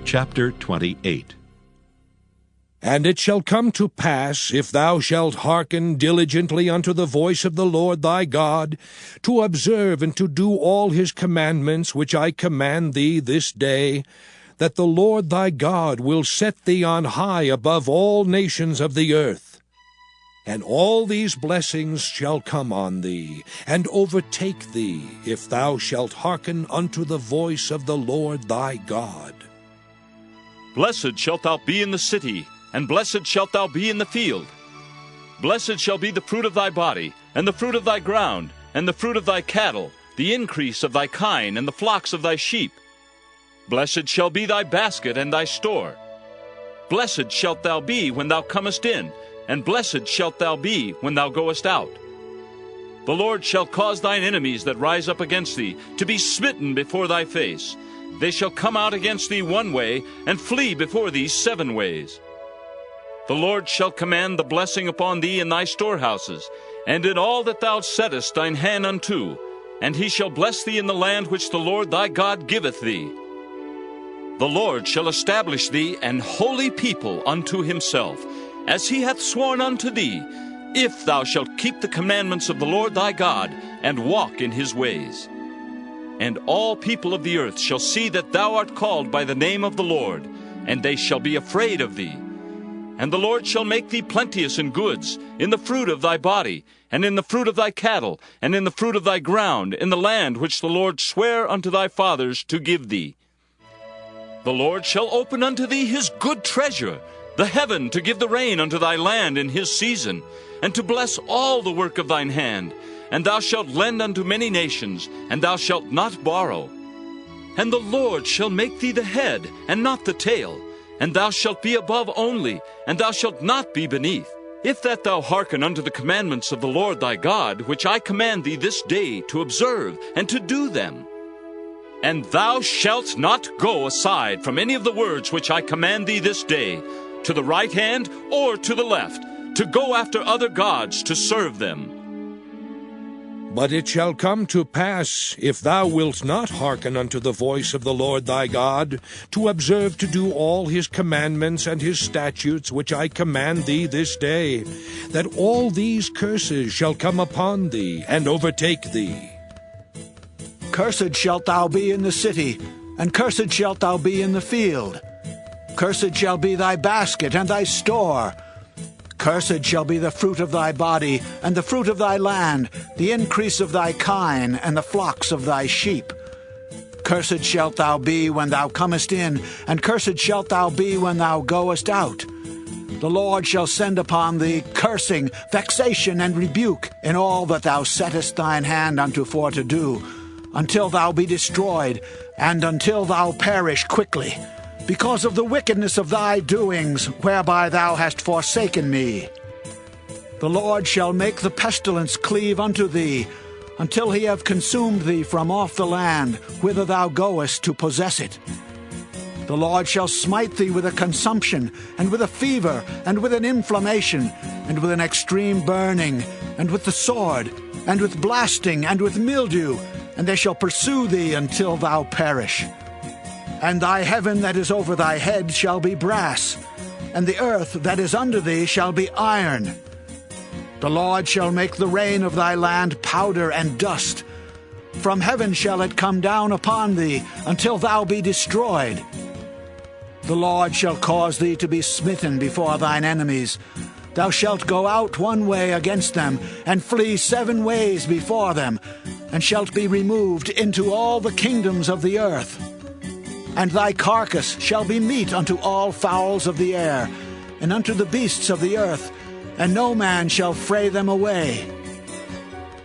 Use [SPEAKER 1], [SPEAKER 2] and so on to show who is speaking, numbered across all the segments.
[SPEAKER 1] Chapter 28.
[SPEAKER 2] And it shall come to pass, if thou shalt hearken diligently unto the voice of the Lord thy God, to observe and to do all his commandments which I command thee this day, that the Lord thy God will set thee on high above all nations of the earth. And all these blessings shall come on thee, and overtake thee, if thou shalt hearken unto the voice of the Lord thy God.
[SPEAKER 3] Blessed shalt thou be in the city, and blessed shalt thou be in the field. Blessed shall be the fruit of thy body, and the fruit of thy ground, and the fruit of thy cattle, the increase of thy kine, and the flocks of thy sheep. Blessed shall be thy basket and thy store. Blessed shalt thou be when thou comest in, and blessed shalt thou be when thou goest out. The Lord shall cause thine enemies that rise up against thee to be smitten before thy face. They shall come out against thee one way, and flee before thee 7 ways. The Lord shall command the blessing upon thee in thy storehouses, and in all that thou settest thine hand unto, and he shall bless thee in the land which the Lord thy God giveth thee. The Lord shall establish thee an holy people unto himself, as he hath sworn unto thee, if thou shalt keep the commandments of the Lord thy God, and walk in his ways. And all people of the earth shall see that thou art called by the name of the Lord, and they shall be afraid of thee. And the Lord shall make thee plenteous in goods, in the fruit of thy body, and in the fruit of thy cattle, and in the fruit of thy ground, in the land which the Lord sware unto thy fathers to give thee. The Lord shall open unto thee his good treasure, the heaven, to give the rain unto thy land in his season, and to bless all the work of thine hand. And thou shalt lend unto many nations, and thou shalt not borrow. And the Lord shall make thee the head, and not the tail, and thou shalt be above only, and thou shalt not be beneath. If that thou hearken unto the commandments of the Lord thy God, which I command thee this day to observe, and to do them. And thou shalt not go aside from any of the words which I command thee this day, to the right hand or to the left, to go after other gods to serve them.
[SPEAKER 2] But it shall come to pass, if thou wilt not hearken unto the voice of the Lord thy God, to observe to do all his commandments and his statutes which I command thee this day, that all these curses shall come upon thee and overtake thee.
[SPEAKER 4] Cursed shalt thou be in the city, and cursed shalt thou be in the field. Cursed shall be thy basket and thy store. Cursed shall be the fruit of thy body, and the fruit of thy land, the increase of thy kine, and the flocks of thy sheep. Cursed shalt thou be when thou comest in, and cursed shalt thou be when thou goest out. The Lord shall send upon thee cursing, vexation, and rebuke in all that thou settest thine hand unto for to do, until thou be destroyed, and until thou perish quickly, because of the wickedness of thy doings, whereby thou hast forsaken me. The Lord shall make the pestilence cleave unto thee, until he have consumed thee from off the land, whither thou goest to possess it. The Lord shall smite thee with a consumption, and with a fever, and with an inflammation, and with an extreme burning, and with the sword, and with blasting, and with mildew, and they shall pursue thee until thou perish. And thy heaven that is over thy head shall be brass, and the earth that is under thee shall be iron. The Lord shall make the rain of thy land powder and dust. From heaven shall it come down upon thee, until thou be destroyed. The Lord shall cause thee to be smitten before thine enemies. Thou shalt go out one way against them, and flee 7 ways before them, and shalt be removed into all the kingdoms of the earth. And thy carcass shall be meat unto all fowls of the air, and unto the beasts of the earth, and no man shall fray them away.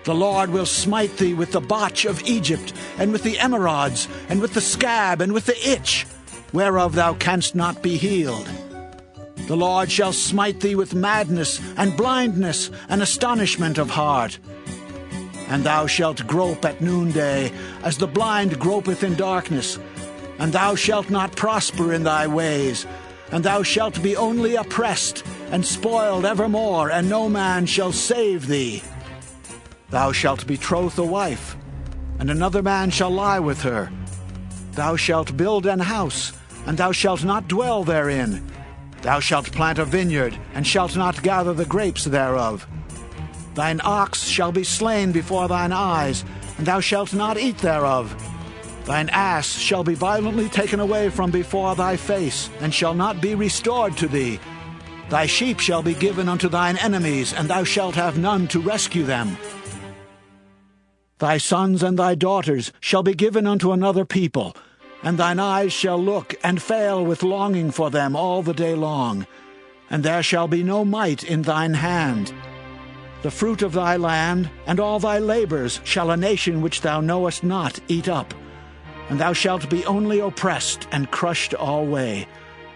[SPEAKER 4] The Lord will smite thee with the botch of Egypt, and with the emerods, and with the scab, and with the itch, whereof thou canst not be healed. The Lord shall smite thee with madness, and blindness, and astonishment of heart. And thou shalt grope at noonday, as the blind gropeth in darkness. And thou shalt not prosper in thy ways, and thou shalt be only oppressed, and spoiled evermore, and no man shall save thee. Thou shalt betroth a wife, and another man shall lie with her. Thou shalt build an house, and thou shalt not dwell therein. Thou shalt plant a vineyard, and shalt not gather the grapes thereof. Thine ox shall be slain before thine eyes, and thou shalt not eat thereof. Thine ass shall be violently taken away from before thy face, and shall not be restored to thee. Thy sheep shall be given unto thine enemies, and thou shalt have none to rescue them. Thy sons and thy daughters shall be given unto another people, and thine eyes shall look and fail with longing for them all the day long, and there shall be no might in thine hand. The fruit of thy land and all thy labors shall a nation which thou knowest not eat up, and thou shalt be only oppressed and crushed alway,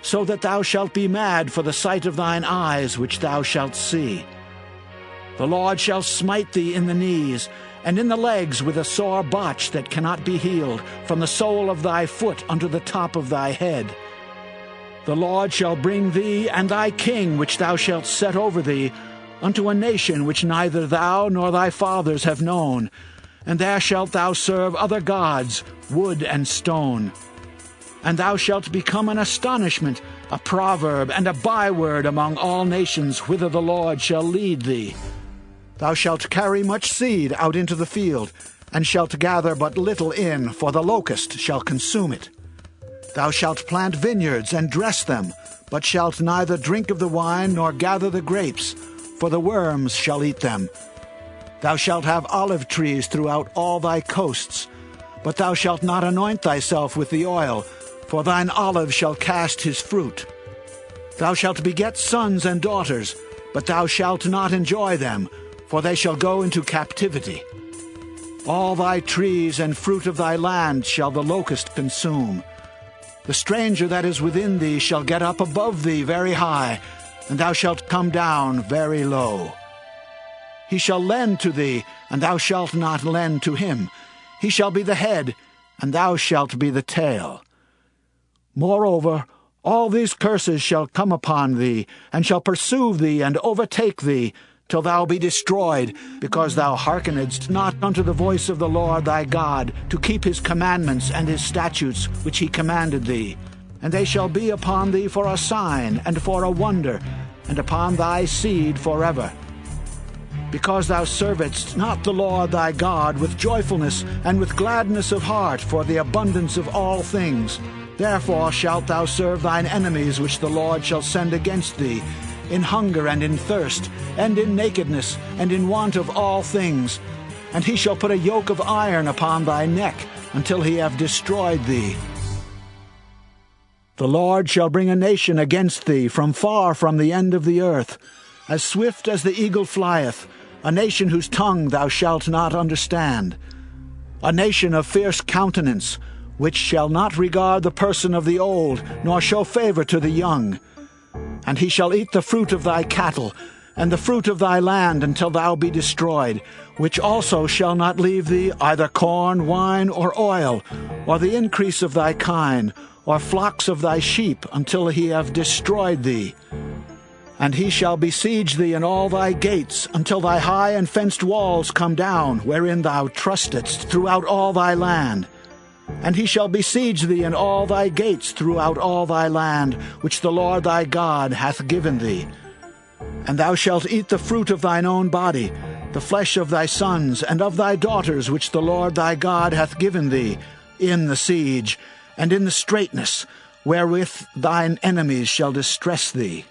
[SPEAKER 4] so that thou shalt be mad for the sight of thine eyes which thou shalt see. The Lord shall smite thee in the knees, and in the legs with a sore botch that cannot be healed, from the sole of thy foot unto the top of thy head. The Lord shall bring thee and thy king which thou shalt set over thee unto a nation which neither thou nor thy fathers have known, and there shalt thou serve other gods, wood and stone. And thou shalt become an astonishment, a proverb, and a byword among all nations whither the Lord shall lead thee. Thou shalt carry much seed out into the field, and shalt gather but little in, for the locust shall consume it. Thou shalt plant vineyards and dress them, but shalt neither drink of the wine nor gather the grapes, for the worms shall eat them. Thou shalt have olive trees throughout all thy coasts, but thou shalt not anoint thyself with the oil, for thine olive shall cast his fruit. Thou shalt beget sons and daughters, but thou shalt not enjoy them, for they shall go into captivity. All thy trees and fruit of thy land shall the locust consume. The stranger that is within thee shall get up above thee very high, and thou shalt come down very low. He shall lend to thee, and thou shalt not lend to him. He shall be the head, and thou shalt be the tail. Moreover, all these curses shall come upon thee, and shall pursue thee and overtake thee, till thou be destroyed, because thou hearkenedst not unto the voice of the Lord thy God, to keep his commandments and his statutes which he commanded thee. And they shall be upon thee for a sign and for a wonder, and upon thy seed forever. Because thou servedst not the Lord thy God with joyfulness and with gladness of heart for the abundance of all things, therefore shalt thou serve thine enemies which the Lord shall send against thee, in hunger and in thirst, and in nakedness, and in want of all things. And he shall put a yoke of iron upon thy neck, until he have destroyed thee. The Lord shall bring a nation against thee from far from the end of the earth, as swift as the eagle flieth, a nation whose tongue thou shalt not understand, a nation of fierce countenance, which shall not regard the person of the old, nor show favor to the young. And he shall eat the fruit of thy cattle, and the fruit of thy land until thou be destroyed, which also shall not leave thee either corn, wine, or oil, or the increase of thy kine, or flocks of thy sheep, until he have destroyed thee. And he shall besiege thee in all thy gates, until thy high and fenced walls come down, wherein thou trustedst throughout all thy land. And he shall besiege thee in all thy gates throughout all thy land, which the Lord thy God hath given thee. And thou shalt eat the fruit of thine own body, the flesh of thy sons and of thy daughters, which the Lord thy God hath given thee, in the siege, and in the straitness, wherewith thine enemies shall distress thee.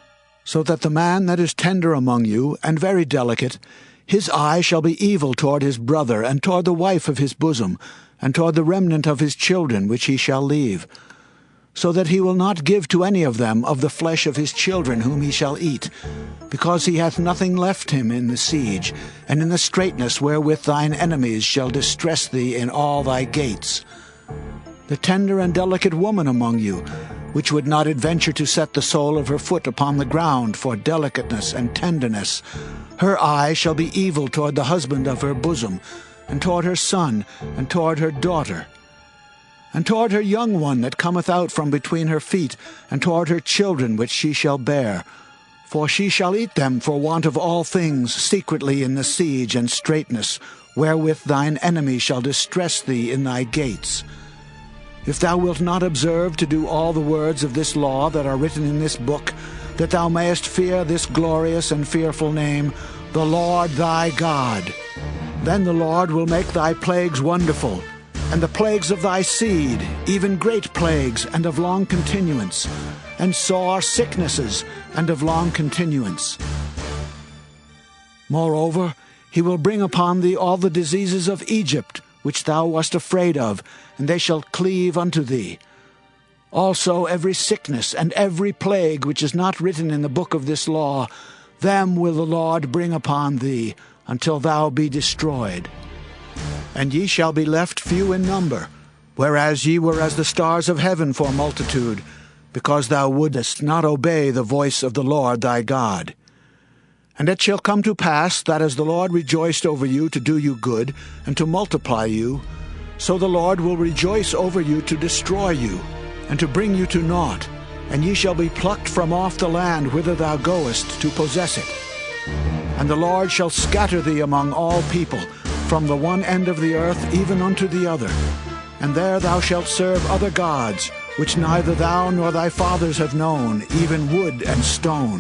[SPEAKER 4] So that the man that is tender among you, and very delicate, his eye shall be evil toward his brother, and toward the wife of his bosom, and toward the remnant of his children which he shall leave, so that he will not give to any of them of the flesh of his children whom he shall eat, because he hath nothing left him in the siege, and in the straitness wherewith thine enemies shall distress thee in all thy gates. The tender and delicate woman among you, which would not adventure to set the sole of her foot upon the ground for delicateness and tenderness, her eye shall be evil toward the husband of her bosom, and toward her son, and toward her daughter, and toward her young one that cometh out from between her feet, and toward her children which she shall bear. For she shall eat them for want of all things secretly in the siege and straitness, wherewith thine enemy shall distress thee in thy gates. if thou wilt not observe to do all the words of this law that are written in this book, that thou mayest fear this glorious and fearful name, the Lord thy God. Then the Lord will make thy plagues wonderful, and the plagues of thy seed, even great plagues and of long continuance, and sore sicknesses and of long continuance. Moreover, he will bring upon thee all the diseases of Egypt, which thou wast afraid of, and they shall cleave unto thee. Also every sickness and every plague which is not written in the book of this law, them will the Lord bring upon thee, until thou be destroyed. And ye shall be left few in number, whereas ye were as the stars of heaven for multitude, because thou wouldest not obey the voice of the Lord thy God. And it shall come to pass that as the Lord rejoiced over you to do you good, and to multiply you, so the Lord will rejoice over you to destroy you, and to bring you to naught, and ye shall be plucked from off the land whither thou goest to possess it. And the Lord shall scatter thee among all people, from the one end of the earth even unto the other. And there thou shalt serve other gods, which neither thou nor thy fathers have known, even wood and stone.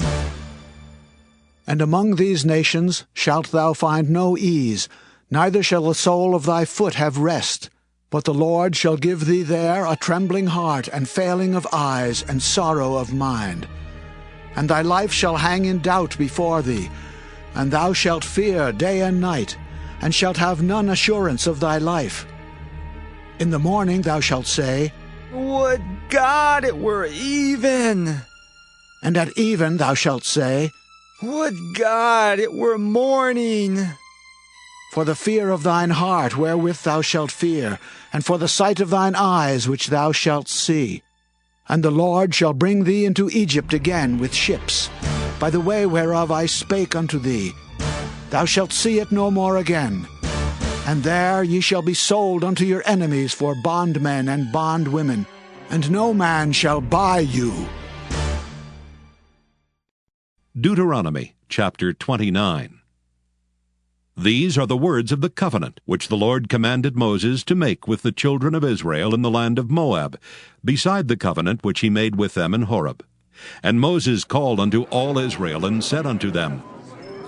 [SPEAKER 4] And among these nations shalt thou find no ease, neither shall the sole of thy foot have rest. But the Lord shall give thee there a trembling heart, and failing of eyes, and sorrow of mind. And thy life shall hang in doubt before thee, and thou shalt fear day and night, and shalt have none assurance of thy life. In the morning thou shalt say,
[SPEAKER 1] Would God it were even!
[SPEAKER 4] And at even thou shalt say,
[SPEAKER 1] Would God it were morning!
[SPEAKER 4] For the fear of thine heart wherewith thou shalt fear, and for the sight of thine eyes which thou shalt see. And the Lord shall bring thee into Egypt again with ships, by the way whereof I spake unto thee. Thou shalt see it no more again. And there ye shall be sold unto your enemies for bondmen and bondwomen, and no man shall buy you.
[SPEAKER 5] Deuteronomy chapter 29. These are the words of the covenant which the Lord commanded Moses to make with the children of Israel in the land of Moab, beside the covenant which he made with them in Horeb. And Moses called unto all Israel, and said unto them,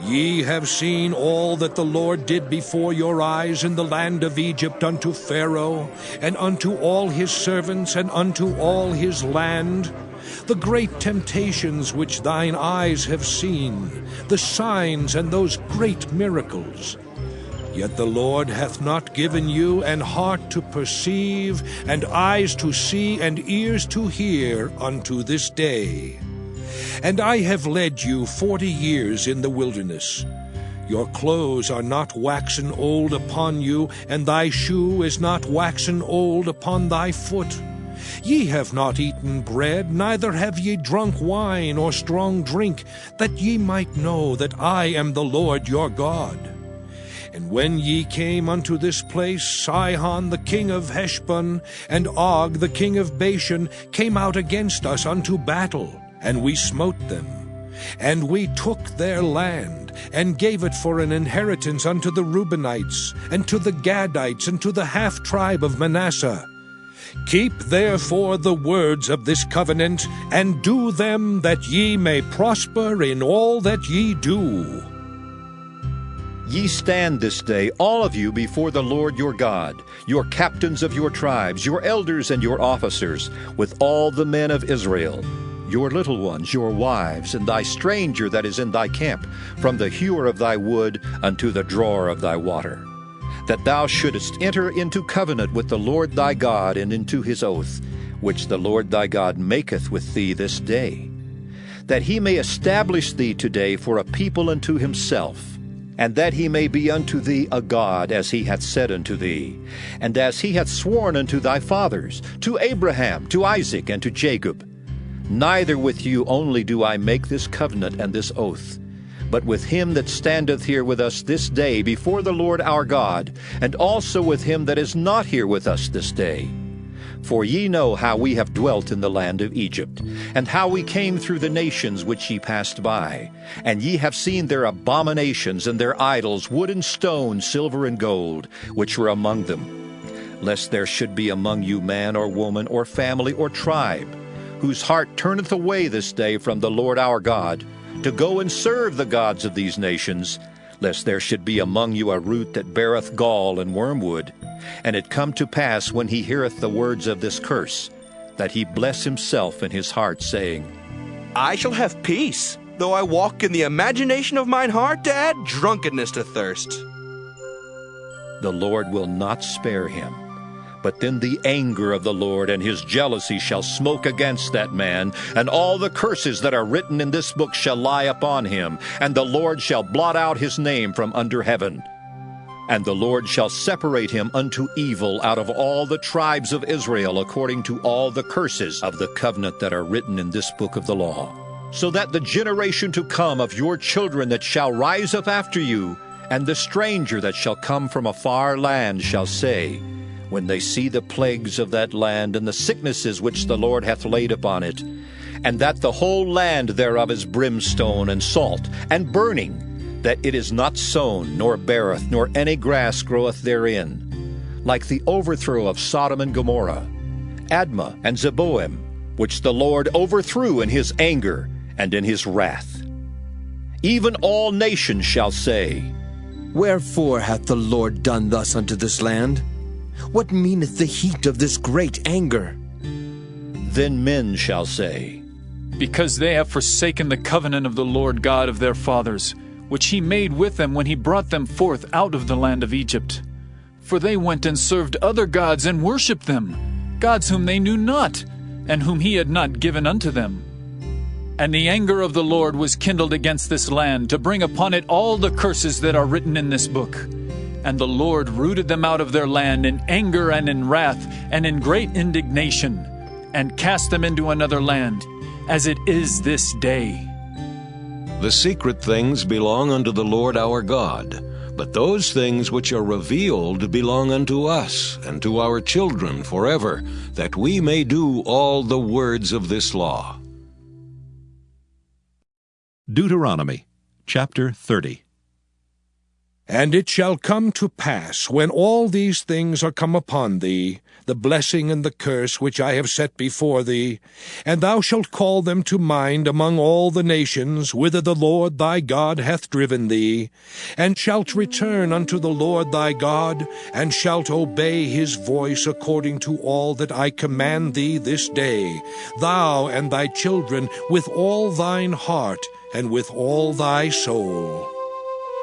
[SPEAKER 2] Ye have seen all that the Lord did before your eyes in the land of Egypt unto Pharaoh, and unto all his servants, and unto all his land, the great temptations which thine eyes have seen, the signs and those great miracles. Yet the Lord hath not given you an heart to perceive, and eyes to see, and ears to hear unto this day. And I have led you 40 years in the wilderness. Your clothes are not waxen old upon you, and thy shoe is not waxen old upon thy foot. Ye have not eaten bread, neither have ye drunk wine or strong drink, that ye might know that I am the Lord your God. And when ye came unto this place, Sihon the king of Heshbon, and Og the king of Bashan, came out against us unto battle, and we smote them. And we took their land, and gave it for an inheritance unto the Reubenites, and to the Gadites, and to the half-tribe of Manasseh. Keep therefore the words of this covenant, and do them, that ye may prosper in all that ye do.
[SPEAKER 6] Ye stand this day, all of you, before the Lord your God, your captains of your tribes, your elders and your officers, with all the men of Israel, your little ones, your wives, and thy stranger that is in thy camp, from the hewer of thy wood unto the drawer of thy water, that thou shouldest enter into covenant with the Lord thy God, and into his oath, which the Lord thy God maketh with thee this day, that he may establish thee today for a people unto himself, and that he may be unto thee a God, as he hath said unto thee, and as he hath sworn unto thy fathers, to Abraham, to Isaac, and to Jacob. Neither with you only do I make this covenant and this oath, but with him that standeth here with us this day before the Lord our God, and also with him that is not here with us this day. For ye know how we have dwelt in the land of Egypt, and how we came through the nations which ye passed by. And ye have seen their abominations and their idols, wood and stone, silver and gold, which were among them. lest there should be among you man or woman or family or tribe, whose heart turneth away this day from the Lord our God, to go and serve the gods of these nations, lest there should be among you a root that beareth gall and wormwood, and it come to pass when he heareth the words of this curse, that he bless himself in his heart, saying,
[SPEAKER 1] I shall have peace, though I walk in the imagination of mine heart to add drunkenness to thirst.
[SPEAKER 6] The Lord will not spare him. But then the anger of the Lord and his jealousy shall smoke against that man, and all the curses that are written in this book shall lie upon him, and the Lord shall blot out his name from under heaven. And the Lord shall separate him unto evil out of all the tribes of Israel, according to all the curses of the covenant that are written in this book of the law, so that the generation to come of your children that shall rise up after you, and the stranger that shall come from a far land shall say, when they see the plagues of that land and the sicknesses which the Lord hath laid upon it, and that the whole land thereof is brimstone and salt and burning, that it is not sown, nor beareth, nor any grass groweth therein, like the overthrow of Sodom and Gomorrah, Admah and Zeboim, which the Lord overthrew in his anger and in his wrath. Even all nations shall say,
[SPEAKER 7] Wherefore hath the Lord done thus unto this land? What meaneth the heat of this great anger?
[SPEAKER 6] Then men shall say,
[SPEAKER 8] Because they have forsaken the covenant of the Lord God of their fathers, which he made with them when he brought them forth out of the land of Egypt. For they went and served other gods and worshipped them, gods whom they knew not, and whom he had not given unto them. And the anger of the Lord was kindled against this land, to bring upon it all the curses that are written in this book. And the Lord rooted them out of their land in anger and in wrath and in great indignation, and cast them into another land, as it is this day.
[SPEAKER 2] The secret things belong unto the Lord our God, but those things which are revealed belong unto us and to our children forever, that we may do all the words of this law.
[SPEAKER 5] Deuteronomy chapter 30.
[SPEAKER 2] And it shall come to pass, when all these things are come upon thee, the blessing and the curse which I have set before thee, and thou shalt call them to mind among all the nations, whither the Lord thy God hath driven thee, and shalt return unto the Lord thy God, and shalt obey his voice according to all that I command thee this day, thou and thy children, with all thine heart, and with all thy soul.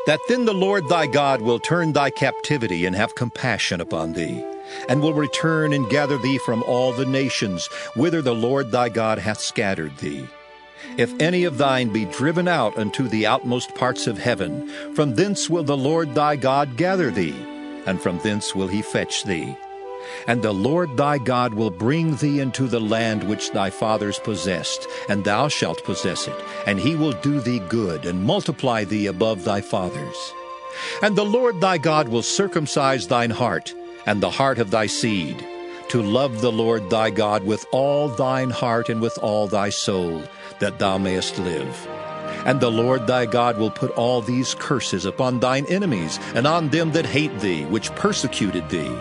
[SPEAKER 6] That then the Lord thy God will turn thy captivity and have compassion upon thee, and will return and gather thee from all the nations, whither the Lord thy God hath scattered thee. If any of thine be driven out unto the outmost parts of heaven, from thence will the Lord thy God gather thee, and from thence will he fetch thee. And the Lord thy God will bring thee into the land which thy fathers possessed, and thou shalt possess it, and he will do thee good, and multiply thee above thy fathers. And the Lord thy God will circumcise thine heart, and the heart of thy seed, to love the Lord thy God with all thine heart and with all thy soul, that thou mayest live. And the Lord thy God will put all these curses upon thine enemies, and on them that hate thee, which persecuted thee.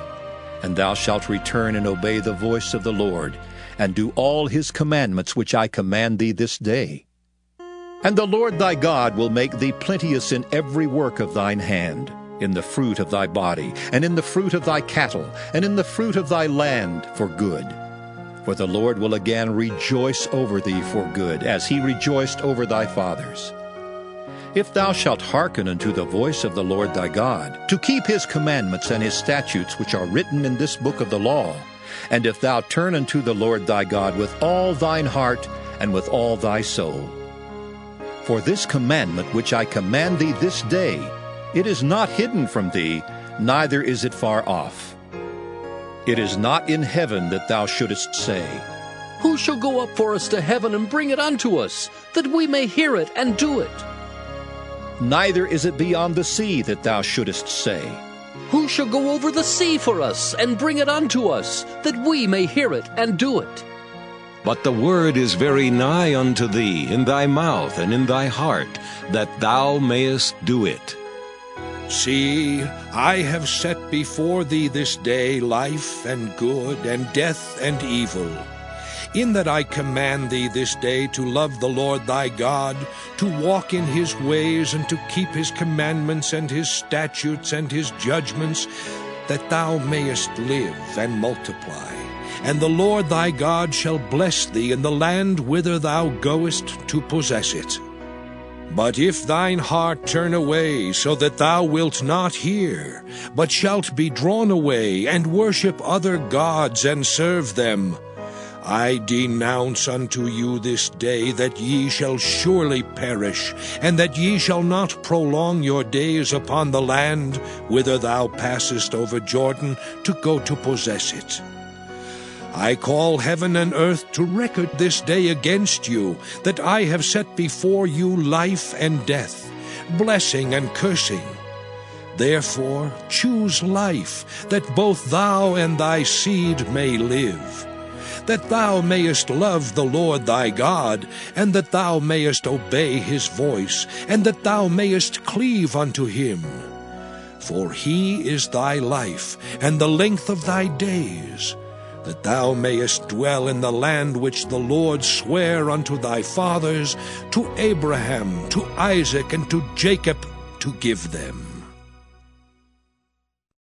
[SPEAKER 6] And thou shalt return and obey the voice of the Lord, and do all his commandments which I command thee this day. And the Lord thy God will make thee plenteous in every work of thine hand, in the fruit of thy body, and in the fruit of thy cattle, and in the fruit of thy land for good. For the Lord will again rejoice over thee for good, as he rejoiced over thy fathers. If thou shalt hearken unto the voice of the Lord thy God, to keep his commandments and his statutes which are written in this book of the law, and if thou turn unto the Lord thy God with all thine heart and with all thy soul. For this commandment which I command thee this day, it is not hidden from thee, neither is it far off. It is not in heaven that thou shouldest say,
[SPEAKER 9] Who shall go up for us to heaven and bring it unto us, that we may hear it and do it?
[SPEAKER 6] Neither is it beyond the sea that thou shouldest say,
[SPEAKER 9] Who shall go over the sea for us and bring it unto us, that we may hear it and do it?
[SPEAKER 2] But the word is very nigh unto thee, in thy mouth and in thy heart, that thou mayest do it. See, I have set before thee this day life and good, and death and evil. In that I command thee this day to love the Lord thy God, to walk in his ways, and to keep his commandments and his statutes and his judgments, that thou mayest live and multiply. And the Lord thy God shall bless thee in the land whither thou goest to possess it. But if thine heart turn away, so that thou wilt not hear, but shalt be drawn away, and worship other gods, and serve them, I denounce unto you this day that ye shall surely perish, and that ye shall not prolong your days upon the land whither thou passest over Jordan to go to possess it. I call heaven and earth to record this day against you, that I have set before you life and death, blessing and cursing. Therefore choose life, that both thou and thy seed may live, that thou mayest love the Lord thy God, and that thou mayest obey his voice, and that thou mayest cleave unto him. For he is thy life, and the length of thy days, that thou mayest dwell in the land which the Lord sware unto thy fathers, to Abraham, to Isaac, and to Jacob, to give them.